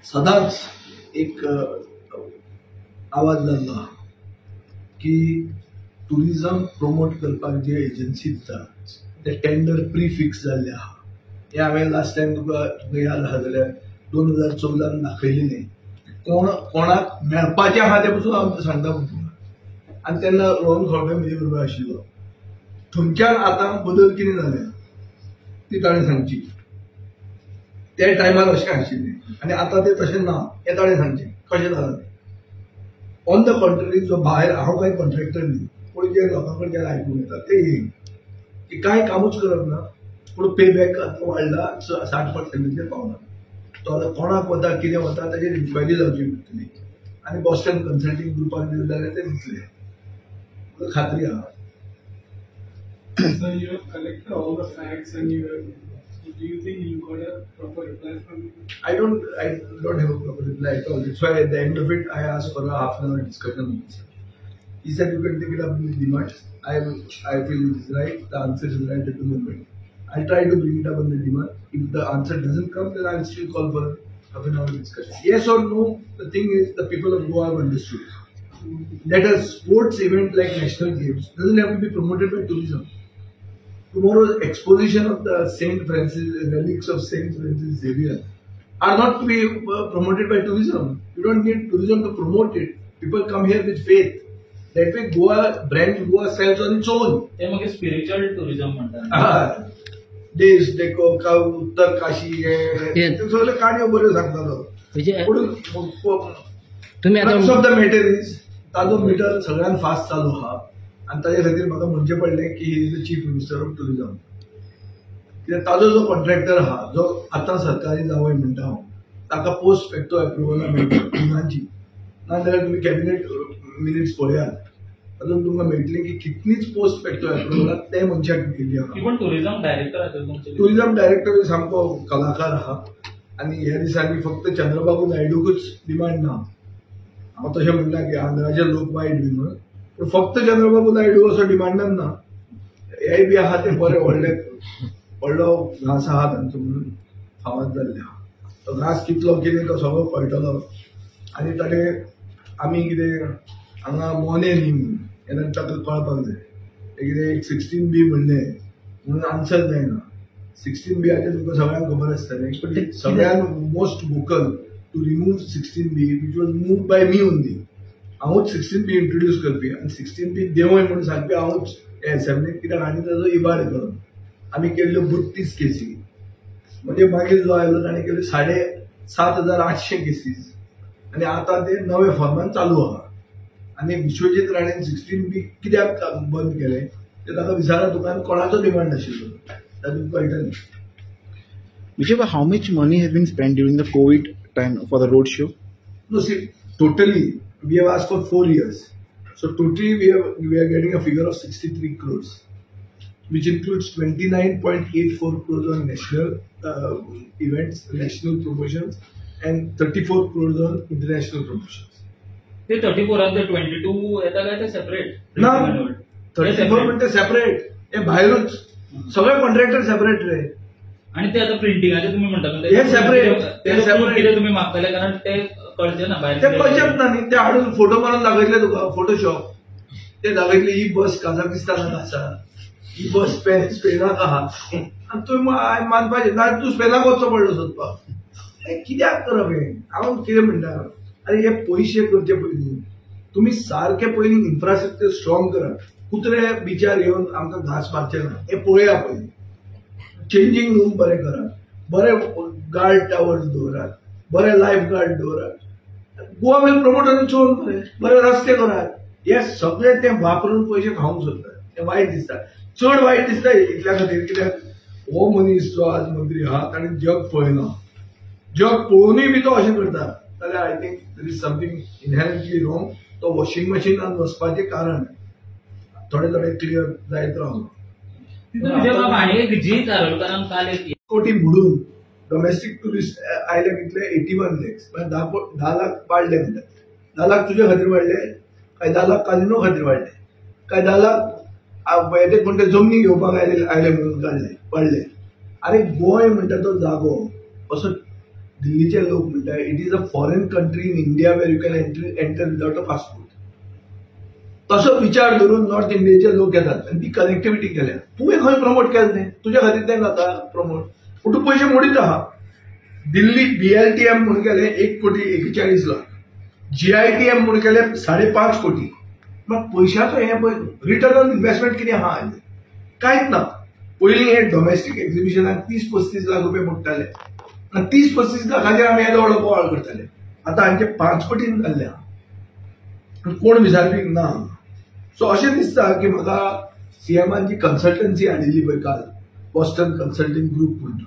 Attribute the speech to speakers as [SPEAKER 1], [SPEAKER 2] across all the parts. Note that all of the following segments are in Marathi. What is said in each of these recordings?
[SPEAKER 1] सदांच एक आवाज जाल्लो की टुरिजम प्रमोट करपाक जे एजन्सी दिता ते टेंडर प्री फिक्स जाल्ले आहा. हे हांवें लास्ट टायम तुका याद आहा जाल्यार 2014 दाखयलेली. कोणाक मेळपाचें आहा ते पसून हांव सांगता तुका. आनी तेन्ना रोहन खळगे म्हजे बरोबर आशिल्लो. थंयच्यान आतां बदल कितें जाले ती ताणें सांगची. त्या टायमार अशें आशिल्लें आनी आतां तें तशें ना हें ताणें सांगचें कशें जालां तें. ऑन द कॉन्ट्ररी जो भायर हांव कांय कॉन्ट्रॅक्टर न्ही पूण जे लोकां कडच्यान आयकून येता ते येयन की कांय कामूच करप ना पूण पे बॅक आतां वाडला 60% पावना. तो आतां कोणाक वता कितें वता ताजेर इन्क्वायरी जावची पडटली आनी बॉस्टन कन्सल्टींग ग्रुपाक दिलें जाल्यार ते दितले. म्हाका खात्री आहा.
[SPEAKER 2] So you have collected all the facts and do you think you got a proper reply from him?
[SPEAKER 1] I don't have a proper reply at all. That's why at the end of it, I asked for a half-an-hour discussion with him. He said you can take it up with demands. I feel it is right. The answer is right at the moment. I'll try to bring it up on the demand. If the answer doesn't come, then I'll still call for a half-an-hour discussion. Yes or no? The thing is, the people of Goa have understood that a sports event like National Games doesn't have to be promoted by tourism. Tomorrow's exposition of the Saint Francis, relics of Saint Francis Xavier are not to be promoted by tourism. You don't need tourism to promote it. People come here with faith. That way brand Goa sells on its own.
[SPEAKER 3] ते मग spiritual tourism म्हणतात.
[SPEAKER 1] देश देखो उत्तर काशी हे सगळे काणयो बऱ्यो सांगतालो. Crux of the matter is ताजो मिटर सगळ्यांत फास्ट चालू आहा आनी ताजे खातीर म्हाका म्हणचें पडलें की he is the chief minister of tourism. कित्याक ताजो जो कॉन्ट्रॅक्टर आहा जो आतां सरकारी जावंय म्हणटा हांव ताका पोस्ट फॅक्टो एप्रुवलां मेळटली तिनांची. नाजाल्यार तुमी कॅबिनेट मिनिट्स पळयात तातूंत तुमकां मेळटली की कितलीच पोस्ट फॅक्टो एप्रुवलां ते मनशाक मेळिल्ली आहा.
[SPEAKER 3] पण टुरिजम डायरेक्टर
[SPEAKER 1] टुरिजम डायरेक्टर सामको कलाकार आहा आनी ह्या दिसांनी फक्त चंद्रबाबू नायडूकूच डिमांड ना. हांव तशें म्हणटा की आंध्राचे लोक वायट बी म्हणून पूण फक्त चंद्रबाबू नायडू असो डिमांडान ना. हेय बी आहा ते बरे व्हडलो घास आहा तांचो म्हणून फामाद जाल्ले आहा. तो घास कितलो कितें तो सगळो कळटलो आनी ताणें आमी कितें हांगा मोने न्ही म्हणून हें ताका कळपाक जाय. ते कितें 16B म्हणलें म्हणून आन्सर जायना. 16Bचे तुमकां सगळ्यांक खबर आसतलें पण सगळ्यान most vocal to remove 16B which was move by me only. हांवूच 16B इंट्रोड्यूस करपी आनी 16B देंवय म्हणून सांगपी हांवूच हे असेंब्लीक. कित्याक आनी ताजो इबाड करून आमी केल्ल्यो 32 केसी म्हणजे मागीर जो आयलो ताणें केल्यो 7,800 केसीस आनी आतां ते नवे फॉर्मान चालू आहा. आनी विश्वजीत राणेन 16B कित्याक बंद केलें ते ताका विचारा तुका कोणाचो डिमांड आशिल्लो तातूंत कळटलें.
[SPEAKER 4] Vijay, how much money has been spent during the COVID time for the road show?
[SPEAKER 1] No, see, totally we have asked for 4 years. So totally we are getting a figure of 63 crores, which includes 29.84 crores on national events, national promotions, and 34 crores on international promotions.
[SPEAKER 3] ते 34 आणि 22 येता काय ते सेपरेट
[SPEAKER 1] ना. 34 म्हणजे सेपरेट हे भायरूच सगळे कॉन्ट्रॅक्टर सेपरेट रे.
[SPEAKER 3] आणि ते आता प्रिंटिंगाचे तुम्ही म्हणता
[SPEAKER 1] हे सेपरेट
[SPEAKER 3] किती तुम्ही मागताले कारण ते कळचे ना बाहेर.
[SPEAKER 1] ते कळचेच ना न्ही. ते हाडून फोटो मारून दाखयतले तुका फोटोशॉप. ते दाखयतले ही बस काझाकिस्तानात आसा ही बस स्पेनाक आहा आनी तुवें मानपाचें ना तूं स्पेनाक वचचो पडलो सोदपाक. कित्याक करप हें. हांव कितें म्हणटा आरे हे पयशे करचे पयलीं तुमी सारके पयलीं इन्फ्रास्ट्रक्चर स्ट्रॉंग करात. कुत्रे बिचार येवन आमकां घास मारचे ना हें पळया पयलीं. चेंजिंग रूम बरे करात. बरे गार्ड टावर्स दवरात. बरे लायफ गार्ड दवरात. Goa will promote on its own. बरे रस्ते करात. हे सगळे ते वापरून पयशे खावंक सोदतात. ते वायट दिसता. चड वायट दिसता इतल्या खातीर कित्याक हो मनीस जो आज मंत्री आहा ताणें जग पळयना. जग पळोवनूय बी तो अशें करता जाल्यार I think there is something inherently wrong. तो वॉशिंग मशीनान वचपाचें कारण थोडे क्लियर जायत रावलो. कोटी बुडून डोमेस्टीक टुरिस्ट आयले कितले 81 lakhs म्हणजे 10 लाख वाडले म्हणटात. 10 लाख तुजे खातीर वाडले काय 10 लाख काजिनो खातीर वाडले काय 10 लाख येते कोण ते जमनी घेवपाक आयले म्हणून वाडले. अरे गोंय म्हणटा तो जागो असो दिल्लीचे लोक म्हणतात it is a foreign country in India where you can enter without a passport. तसो विचार करून नॉर्थ इंडियाचे लोक येतात आणि ती कनेक्टिव्हिटी केल्या. तुवें खंय प्रमोट केलें तें तुज्या खातीर तें जाता प्रमोट, पूण तूं पयशे मोडीत आहा. दिल्ली BLTM म्हणून केलें 1,41,00,000. GITM म्हणून केलें 5.5 कोटी. मग पैशाचो हे पळय रिटर्न ऑन इन्व्हेस्टमेंट कितें आहा कांयच ना. पयलीं हे डोमेस्टीक एक्झिबिशनाक 30-35 लाख रुपया मोडटाले आनी 30-35 लाखाचेर आमी येदो व्हडलो बोवाळ करताले. आतां हांचे 5 कोटीन जाल्ले आहा. कोण विचारपी ना. सो अशें दिसता की म्हाका CMान जी कन्सल्टन्सी हाडिल्ली पळय काल, बॉस्टन कन्सल्टिंग ग्रुप म्हणून,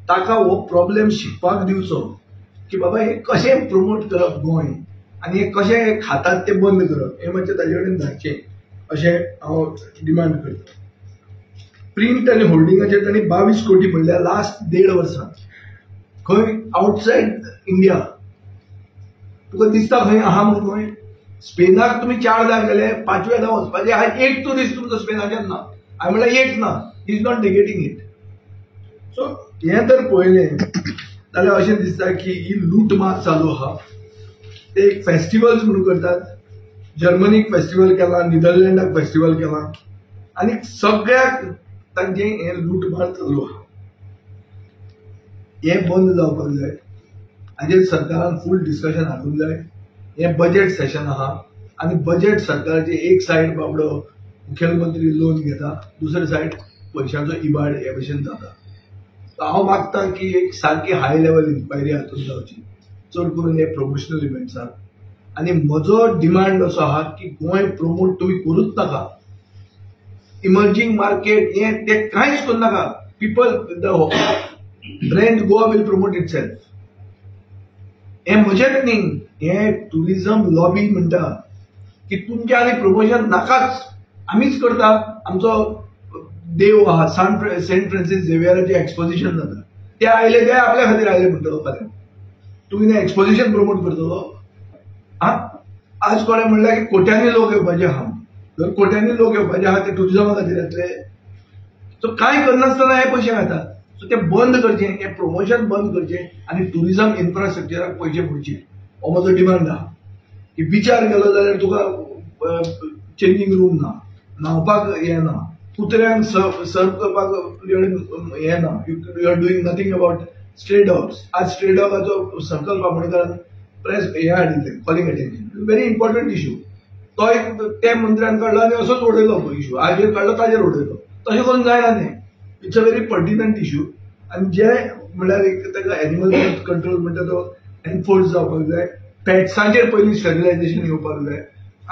[SPEAKER 1] ताका हो प्रॉब्लेम शिकपाक दिवचो की बाबा हे कशें प्रमोट करप गोंय आनी हे कशें खातात ते बंद करप, हे मातशें ताजे कडेन धाडचें अशें हांव डिमांड करतां. प्रिंट आनी होल्डिंगाचेर तांणी 22 कोटी म्हणल्या लास्ट 1.5 वर्सांत. खंय आउटसायड इंडिया तुका दिसता खंय आहा म्हणून गोंय? स्पेनाक तुमी 4दा गेले, 5व्यादा वचपाचे आहा. एक टुरिस्ट तुमचो स्पेनाच्यान ना. हांवें म्हणल्यार एक ना, is not negating it. So हें जर पळयलें जाल्यार अशें दिसता की ही लूटमार चालू आहा. ते एक फेस्टिवल्स म्हणून करतात. जर्मनीक फेस्टिवल केला, नेदरलँडाक फेस्टिवल केला आनी सगळ्याक तांचे हे लूटमार चालू आहा. हे बंद जावपाक जाय. हाजेर सरकारान फूल डिस्कशन हाडूंक जाय. हे बजेट सेशन आहा आनी बजेट सरकाराचे एक सायड बाबडो मुखेलमंत्री लोन घेता, दुसरे सायड पयशांचो इबाड हे भशेन जाता. हांव मागता की एक सारकी हाय लेवल इन्क्वायरी हातूंत जावची, चड करून हे प्रमोशनल इव्हेंट्साक. आनी म्हजो डिमांड असो आहा की गोंय प्रमोट तुमी करूच नाका. इमर्जिंग मार्केट हे ते कांयच करू नाका. People brand Goa will promote it self. हे म्हजेच न्ही, हे टुरिझम लॉबी म्हणटा की तुमचे आनी प्रमोशन नाकाच, आमीच करता. आमचो देव आहा सेंट फ्रांसीस झेवियराचें एक्सपोजिशन जाता, ते आयले ते आपल्या खातीर आयले म्हणटलो फाल्यां. तुमी तें एक्सपोजिशन प्रमोट करतलो? आज कोणें म्हणल्यार की कोट्यांनी लोक येवपाचे आहा. जर कोट्यांनी लोक येवपाचे आहा ते टुरिझमा खातीर येतले. सो कांय करनासतना हे पयशे खातात. सो ते बंद करचें, हे प्रमोशन बंद करचें आनी टुरिझम इन्फ्रास्ट्रक्चराक पयशे पडचे. हो म्हजो डिमांड आहा. की बिचार गेलो जाल्यार तुका चेंजींग रूम ना, न्हावपाक हे ना, कुत्र्यांक सर्व करपाक हे ना. You are doing nothing about stray dogs. आज स्ट्रे डॉगाचो संकल्प आंबेडकरान प्रेस हे हाडिल्लें, calling attention. Very important issue. तो एक त्या मंत्र्यान काडलो आनी असोच उडयलो इश्यू. हाजेर काडलो ताजेर उडयलो. तशें करून जायना तें. It's a very pertinent issue. आनी जे म्हणल्यार ताका एनिमल हेल्थ कंट्रोल म्हणटा तो एनफोर्स जावपाक जाय. पॅट्सांचेर पयलीं स्टॅरिलायझेशन येवपाक जाय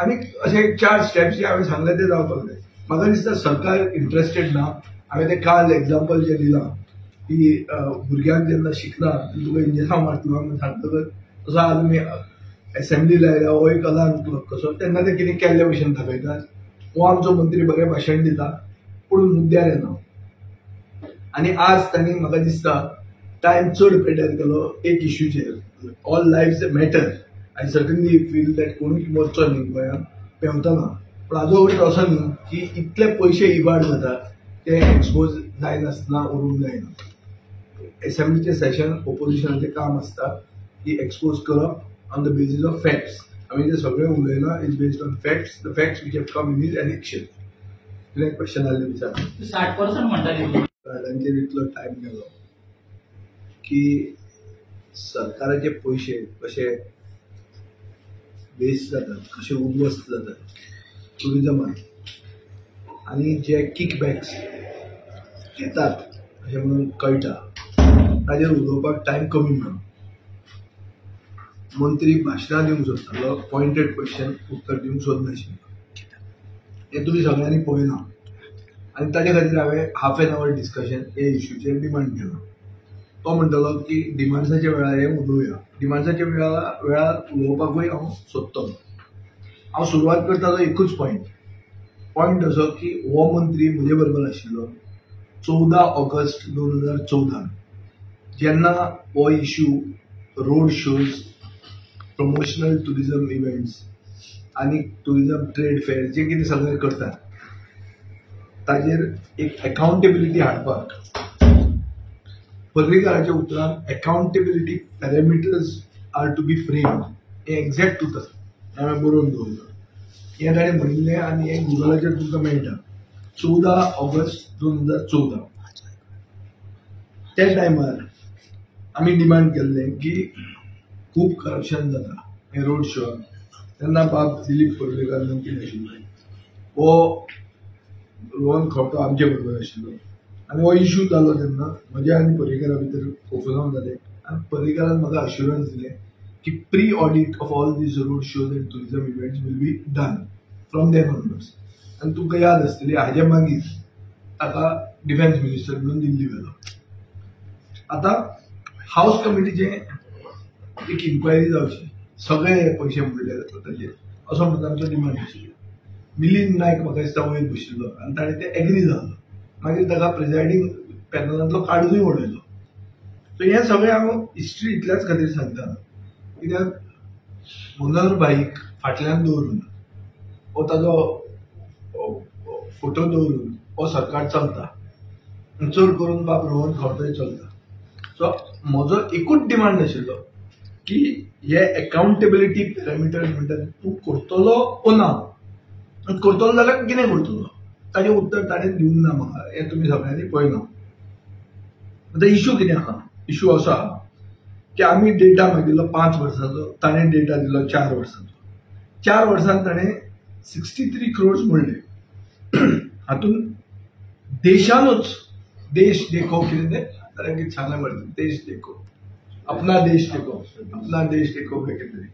[SPEAKER 1] आनी अशे 4 स्टेप्स जे हांवें सांगले ते जावपाक जाय. म्हाका दिसता सरकार इंट्रस्टेड ना. हांवें तें काल एग्जाम्पल जें दिलां की भुरग्यांक जेन्ना शिकना तुका इंजेक्शन मारतलो म्हूण सांगतकच तसो आज आमी एसेंब्ली लायल्या हो एक अलार्म क्लॉक कसो, तेन्ना ते कितें केल्ले भशेन दाखयतात. हो आमचो मंत्री बरें भाशण दिता पूण मुद्द्यार येना. आनी आज तांणी म्हाका दिसता टायम चड पेड्यार केलो एक इश्यूचेर. All lifes matter. I certainly feel that कोणूच मरचो न्ही गोंयांत पेंवतना. पूण हाजो अर्थ असो न्ही की इतले पयशे इबाड जातात ते एक्सपोज जायनासतना उरूंक जायना. एसेंब्लीचें सेशन ओपोजिशनाचें काम आसता की एक्सपोज करप on the basis of facts. हांवें जें सगळें उलयलां is based on facts. The facts which have come in is election. कितें क्वेश्चन आसलें विचार.
[SPEAKER 3] 60% म्हणटाले
[SPEAKER 1] तांचेर इतलो टायम गेलो की सरकाराचे पयशे कशे वेस्ट जातात, कशे उद्वस्त जातात टुरिझमान आनी जे किकबॅक्स घेतात अशें म्हणून कळटा. ताजेर उलोवपाक टायम कमी मेळ्ळो. मंत्री भाशणां दिवंक सोदतालो, पॉयंटेड क्वेश्चन उत्तर दिवंक सोदनाशिल्लो. हें तुमी सगळ्यांनी पळयलां. आनी ताजे खातीर हांवें हाफ एन आवर डिस्कशन हे इश्यूचेर डिमांड केलो. तो म्हणटलो की डिमांड्साच्या वेळार हे उलोवया. डिमांड्साच्या वेळार उलोवपाकूय हांव सोदतलो. हांव सुरवात करतालो एकूच पॉयंट असो की हो मंत्री म्हजे बरोबर आशिल्लो 14 ऑगस्ट 2014 जेन्ना हो issue road shows, promotional tourism events आनी टुरिझम ट्रेड फेअर जे कितें सगळें करतात ताजेर एक अकाउंटेबिलिटी हाडपाक पर्रीकाराच्या उतरान accountability parameters are to be framed हे एक्झॅक्ट उतर हांवें बरोवन दवरलं. हें ताणें म्हणिल्लें आनी हें गुगलाचेर तुमकां मेळटा. 14 ऑगस्ट 2014 त्या टायमार आमी डिमांड केल्लें की खूब करप्शन जाता हे रोड शो. तेन्ना बाब दिलीप पर्रीकार मंत्री आशिल्लो, हो रोहन खंवटो आमचे बरोबर आशिल्लो आनी हो इश्यू जालो तेन्ना म्हज्या आनी पर्रीकारा भितर कोफुलाव जालें आनी पर्रीकारान म्हाका अश्युरन्स दिलें की pre audit of all these road shows and tourism events will be done from then onwards. आनी तुमकां याद आसतली हाजे मागीर ताका डिफेन्स मिनिस्टर म्हणून दिल्ली गेलो. आतां हाऊस कमिटीचे एक इन्क्वायरी जावची, सगळे पयशे मोडले ताचे असो म्हणून आमचो डिमांड आशिल्लो. मिलिंद नायक म्हाका दिसता वयर बशिल्लो आनी ताणें ते एग्री जालो. मागीर ताका प्रिजायडींग पॅनलांतलो काडूनय उडयलो. सो हें सगळें हांव हिस्ट्री इतल्याच खातीर सांगता कित्याक मनोहर भाईक फाटल्यान दवरून हो ताजो फोटो दवरून हो सरकार चलता, चड करून बाब रोहन खंवटोय चलता. सो म्हजो एकूच डिमांड आशिल्लो की हे अकाउंटेबिलिटी पॅरामिटर म्हणटात तूं करतलो ओ ना, करतलो जाल्यार कितें करतलो ताचें उत्तर ताणें दिवंक ना म्हाका. हें तुमी सगळ्यांनी पळयलां. आतां इश्यू कितें आहा? इश्यू असो आहा की आमी डेटा मागिल्लो 5 वर्सांचो, ताणें डेटा दिलो 4 वर्सांचो. 4 वर्सांत ताणें 63 crores मोडले. हातून देशानूच देश देखो कितें तें ताणें कितें सांगलें मरे, देश देखो अपना देश देखो कितें तरी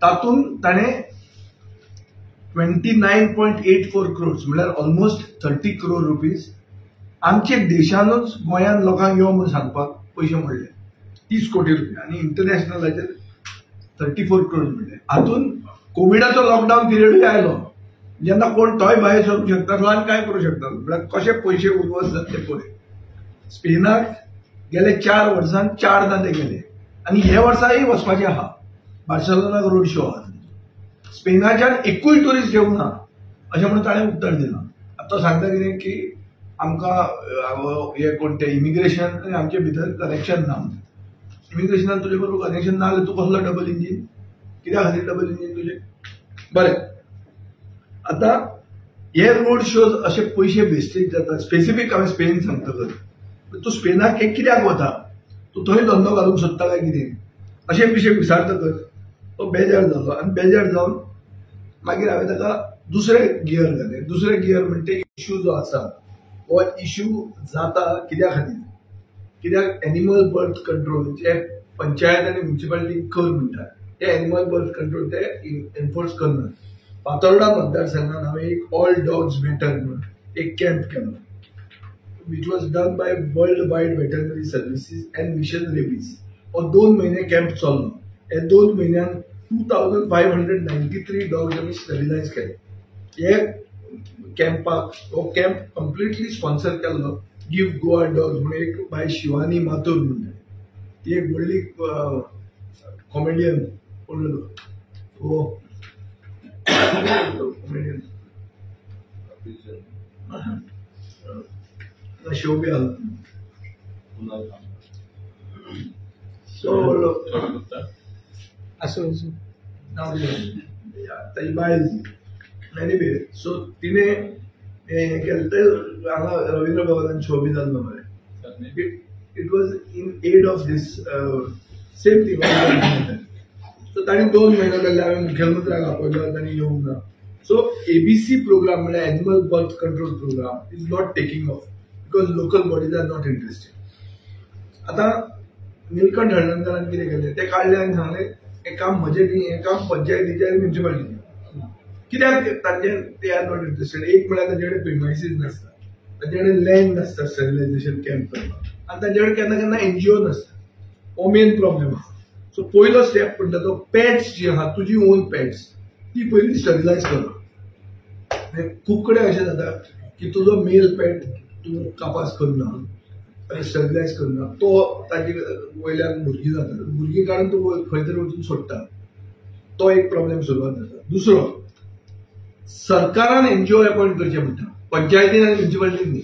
[SPEAKER 1] तातूंत ताणें 29.84 crores म्हळ्यार ऑलमोस्ट 30 crore रुपीज आमचे देशानूच गोंयान लोकांक यो म्हणून सांगपाक पयशे मोडले. 30 कोटी रुपया आनी इंटरनॅशनलाचेर 34 crores मोडले. हातून कोविडाचो लॉकडावन पिरियडूय आयलो जेन्ना कोण थंय भायर सरूंक शकतालो आनी काय करूंक शकतालो. म्हळ्यार कशे पयशे उद्वस्त जाता ते पळय. स्पेनाक गेले 4 वर्सांत 4दा ते गेले आनी हे वर्साय वचपाचें आहा. बार्सेलोनाक रोड शो आहा. स्पेनाच्यान एकूय टुरिस्ट येवंक ना अशें म्हणून ताणें उत्तर दिलां. आतां तो सांगता कितें की आमकां हे कोण ते इमिग्रेशन आनी आमचे भितर कनेक्शन ना. इमिग्रेशनान तुजे बरोबर कनेक्शन ना जाल्यार तूं कसलो डबल इंजीन, कित्या खातीर डबल इंजीन तुजें? बरें, आतां हे रोड शोज अशे पयशे वेस्टेज जाता. स्पेसिफीक हांवें स्पेन सांगतकच तूं स्पेनाक कित्याक वता? तूं थंय धंदो घालूंक सोदता काय कितें अशें विशय विचारतकच तो बेजार जालो आनी बेजार जावन मागीर हांवें ताका दुसरें गियर घालें. दुसरें गियर म्हणजे इश्यू जो आसा हो इश्यू जाता कित्या खातीर? कित्याक एनिमल बर्थ कंट्रोल जे पंचायत आनी म्युनिसिपालिटी कर म्हणटात ते एनिमल बर्थ कंट्रोल ते एनफोर्स करनात. फातोर्डा मतदारसंघात हांवें एक ऑल डॉग्स मॅटर म्हणून एक कॅम्प केलो which was done by world wide veterinary services and mission rabies. हो 2 महिने कॅम्प चल्लो. हे 2 महिन्यात 2593 डॉग्स आमी स्टॅरिलायज केले. हे कॅम्पाक हो कॅम्प कंप्लिटली स्पॉन्सर केल्लो गिव्ह गोवा डॉग्स म्हणून एक बाय शिवानी माथूर म्हणून. ती एक व्हडली कॉमेडियन हो कॉमेडियन शो बी आला. सो असं ताची बायल एनिवे सो तिणें हें केलें तें हांगा रवींद्र भवनान शो बी जाल्लो मरे. It was in aid of this same thing. So ताणें 2 महिने जाले हांवें मुख्यमंत्र्याक आपयलो ताणें येवंक ना. सो एबीसी प्रोग्राम म्हळ्यार animal birth control programme is not taking off because local bodies are not interested. आतां निलकंठ हळदणकरान कितें केलें तें काडलें आनी सांगलें हें काम म्हजें न्ही, हें काम पंचायतीचें आनी म्युनिसिपालिटीचें. कित्याक तांचे ते आर नॉट इंटरेस्टेड? एक म्हळ्यार तांचे कडेन प्रिमायसीस नासता, तांचे कडेन लँड नासता स्टॅरिलायझेशन कॅम्प करपाक आनी तांचे कडेन केन्ना केन्ना एनजीओ नासता. हो मेन प्रॉब्लेम आहा. सो पयलो स्टेप म्हणटा तो पॅट्स जी आहा तुजी ओन पॅट्स ती पयलीं स्टॅरिलायज करप. खूब कडेन अशें जाता की तुजो मेल पॅट तूं कापास करना, स्टॅरिलायज करना, तो ताजे वयल्यान भुरगीं जाता. भुरगीं काडून तूं खंय तरी वचून सोडटा. तो एक प्रॉब्लेम सुरवात जाता. दुसरो, सरकारान एनजीओ अपॉयंट करचे म्हणटा, पंचायतीन आनी म्युनिसिपालिटीन न्ही.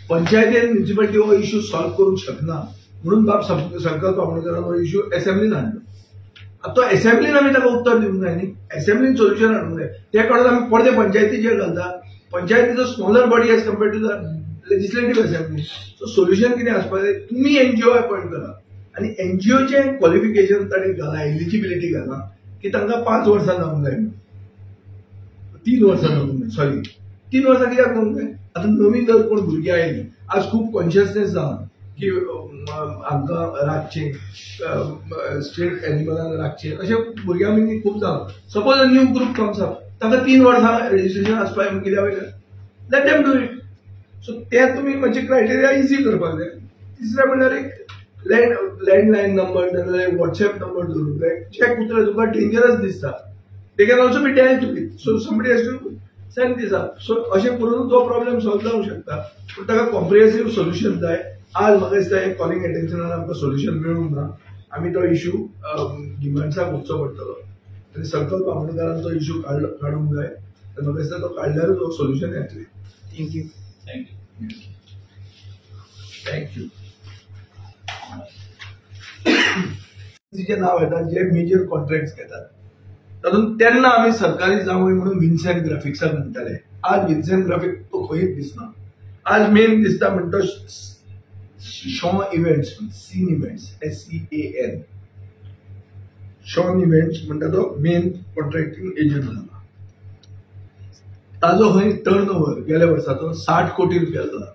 [SPEAKER 1] पंचायती आनी म्युनिसिपालिटी हो इश्यू सॉल्व करूंक शकना म्हणून बाब संकल्प आमोणकरान हो इश्यू असेंब्लीन हाडलो. आता तो असेंब्लीन आमी ताका उत्तर दिवंक जाय न्ही, असेंब्लीन सोल्युशन हाडूंक जाय. त्या कारणान आमी पडदे पंचायतीचेर घालता. Panchayat is a smaller body as compared to the legislative assembly. So solution कितें आसपाक जाय, तुमी एनजीओ अपॉइंट करा आनी एनजीओचे क्वॉलिफिकेशन ताणें घाला, एलिजिबिलिटी घाला की तांकां 5 वर्सां जावंक जाय, 3 वर्सां जावंक जाय. सॉरी 3 वर्सां कित्याक जावंक जाय? आतां नवीन जर कोण भुरगीं आयलीं, आज खूब कॉन्शियसनेस जावन की आमकां राखचें, स्ट्रीट एनिमलांक राखचें, अशें भुरग्यां मदीं खूब जावन. Suppose a new group comes up, ताका 3 वर्सां रेजिस्ट्रेशन आसपाक जाय कित्या वयल्यान, let them do it. So ते तुमी मातशे क्रायटेरिया इजी करपाक जाय. तिसरें म्हणल्यार एक लँडलायन नंबर नाजाल्यार व्हॉट्सएप नंबर दवरूंक जाय. जे कुत्रे तुका डेंजरस दिसता they can also be dealt with. So somebody has to send this up. So अशें करून तो प्रॉब्लेम सॉल्व जावंक शकता. पूण ताका कॉम्प्रिहेन्सीव सोल्युशन जाय. आज म्हाका दिसता एक कॉलिंग एटेन्शनान आमकां सोल्युशन मेळूंक ना. आमी तो इश्यू डिमांड्साक व्हरचो पडटलो आनी संकल्प आमोणकरान तो इश्यू काडूंक जाय. आनी म्हाका दिसता तो काडल्यारूच तो सोल्युशन येतलें.
[SPEAKER 4] थँक्यू.
[SPEAKER 1] थँक्यू. तिचे नाव येता जे मेजर कॉन्ट्रॅक्ट घेतात तातूंत तेन्ना आमी सरकारी जावंय म्हणून विन्सेंट ग्राफिक्साक म्हणटाले. आज विन्सेंट ग्राफिक्स तो खंयच दिसना. आज मेन दिसता म्हणटा Shaw events, Sean events, SEAN. Shawn events म्हणटा तो मेन कॉन्ट्रॅक्टिंग एजंट जाला. ताजो खंय टर्नओव्हर गेल्या वर्साचो 60 कोटी रुपया जाला.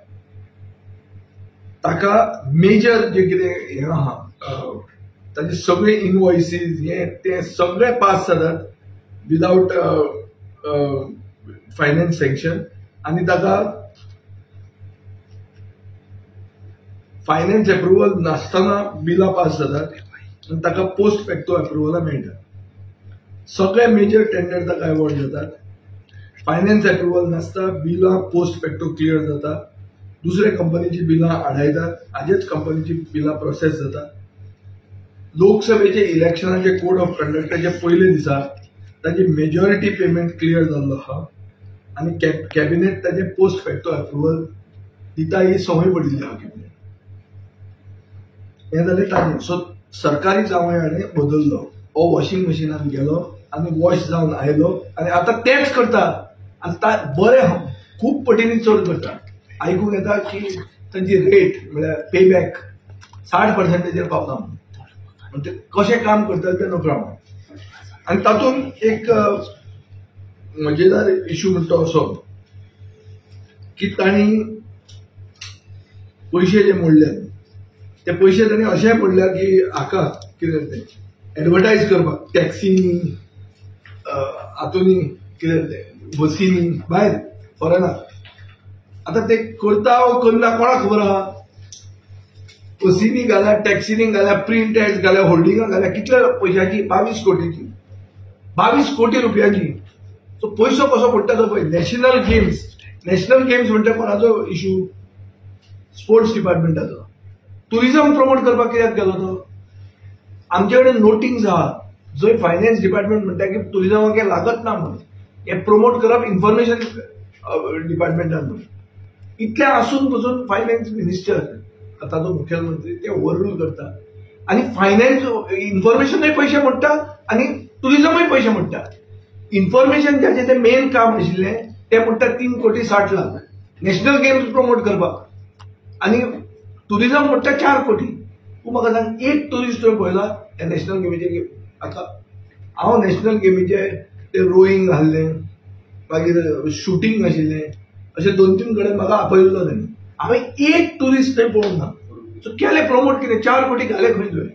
[SPEAKER 1] ताका मेजर जे कितें हें आहा ताचे सगळे इनवॉयसीस ते सगळे पास जातात विदाउट फायनान्स सँक्शन. आनी ताका फायनान्स अप्रुवल नासतना बिलां पास जातात आनी ताका पोस्ट फॅक्टो अप्रुवलां मेळटात. सगळे मेजर टेंडर ताका अवॉर्ड जातात. फायनान्स अप्रुवल नासता, बिलां पोस्ट फॅक्टो क्लियर जाता. दुसऱ्या कंपनीची बिलां आडायतात, हाजेच कंपनीची बिलां प्रोसेस जातात. लोकसभेचे इलेक्शनाचे कोड ऑफ कंडक्टाचे पयले दिसा ताची मेजॉरिटी पेमेंट क्लियर जाल्लो आहा आनी कॅबिनेट ताचे पोस्ट फॅक्टो अप्रुवल दिता ही संवय पडिल्ली आहा कॅबिनेट. हें जालें ताजें. सो सरकारी जावंय हाणें बदललो. हो वॉशिंग मशिनान गेलो आनी वॉश जावन आयलो आनी आतां तेंच करता. आतां बरें खूब पटींनी चड करता. आयकूंक येता की तांची रेट म्हळ्यार पेबॅक 60%चेर पावता म्हणून. म्हणजे कशें काम करता तें नोकरा. आनी तातूंत एक मजेदार इश्यू म्हणटा तो असो की तांणी पयशे जे मोडले ते पयशे तांणी अशें मोडल्या की हाका कितें तें एडवर्टायज करपाक टॅक्सीनी हातूंनी कितें तें बसींनी भायर फॉरेनाक. आतां ते करता वो करना कोणाक खबर आहा. बसींनी घाल्या, टॅक्सीनी घाल्या, प्रिंट एड्स घाल्या, होल्डिंगां घाल्या. कितल्या पयशांची? 22 कोटीची. 22 कोटी रुपयांची. तो पयसो कसो पडटा तो पळय. नॅशनल गेम्स म्हणजे कोणाचो इश्यू? स्पोर्ट्स डिपार्टमेंटाचो. टुरिझम प्रमोट करपाक कित्याक गेलो तो? आमचे कडेन नोटिंग्स आहा जंय फायनान्स डिपार्टमेंट म्हणटा की टुरिझमाक हें लागत ना म्हणून. हें प्रमोट करप इन्फॉर्मेशन डिपार्टमेंटान म्हणून. इतलें आसून पसून फायनान्स मिनिस्टर आतांचो मुख्यमंत्री ते ओव्हररूल करता आनी फायनान्स इन्फॉर्मेशनूय पयशे मोडटा आनी टुरिझमूय पयशे मोडटा. इन्फॉर्मेशन जाचें तें मेन काम आशिल्लें तें मोडटा 3 कोटी 60 लाख नॅशनल गेम्स प्रमोट करपाक आनी टुरिझम मोडटा 4 कोटी. तूं म्हाका सांग एक टुरिस्ट थंय पळयला ह्या नॅशनल गेमीचे? आतां हांव नॅशनल गेमीचे ते रोईंग आसलें, मागीर शुटींग आशिल्लें, अशें 2-3 कडेन म्हाका आपयल्लो तांणी. हांवें एक टुरिस्ट थंय पळोवंक ना. सो केलें प्रमोट कितें? 4 कोटी घाले खंय तुवें?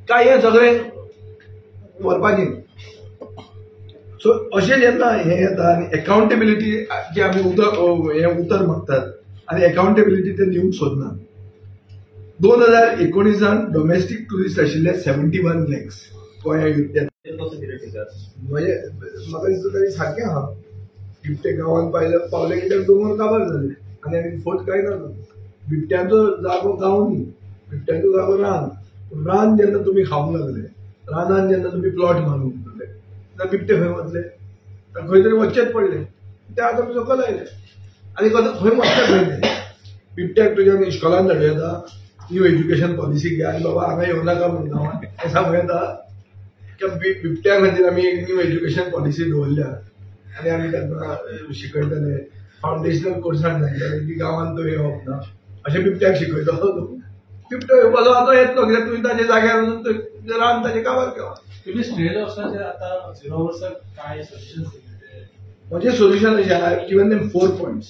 [SPEAKER 1] काय हें सगळें व्हरपाचें? सो अशें जेन्ना हें येता आनी एकाउंटेबिलिटी जे आमी उतर मागतात आनी एकाउंटेबिलिटी ते दिवंक सोदनात. 2019 डोमेस्टीक टुरिस्ट आशिल्ले 71 लॅक्स गोंया युद्धांत. म्हणजे म्हाका दिसता तरी सारकें आहा. बिबटे गांवांत पावले की दोंगर काबार जाले आनी फट कांय ना. बिबट्याचो जागो गांव न्ही, बिबट्याचो जागो रान. रान जेन्ना तुमी खावंक लागले, रानान जेन्ना तुमी प्लॉट मारूंक लागले, जाल्यार बिबटे खंय वतले? खंय तरी वचचेच पडले. ते आतां तुमी सकयल आयले आनी खंय वचचे खंय ते? बिबट्याक तुज्यान इश्कोलान धाडूं येता, न्यू एज्युकेशन पॉलिसी घ्या आनी बाबा हांगा येवं नाका म्हणून गांवांत हें सांगूं येता किंवा बिबट्या खातीर आमी एक न्यू एज्युकेशन पॉलिसी दवरल्या आनी आमी तांकां शिकयतले फावंडेशनल कोर्सान सांगतले की गांवांत तो येवप ना अशें बिबट्याक शिकयतलो बिबटो येवपाचो आतां येतलो कित्याक तुवें ताजे जाग्यार वचून रान ताजें काबार केलां.
[SPEAKER 2] तुम्ही स्टेट ऑफिसाचे आता 0 वर्साक काय सजेशन दिले?
[SPEAKER 1] म्हजें सोल्युशन अशें आहा गिवन देम 4 points.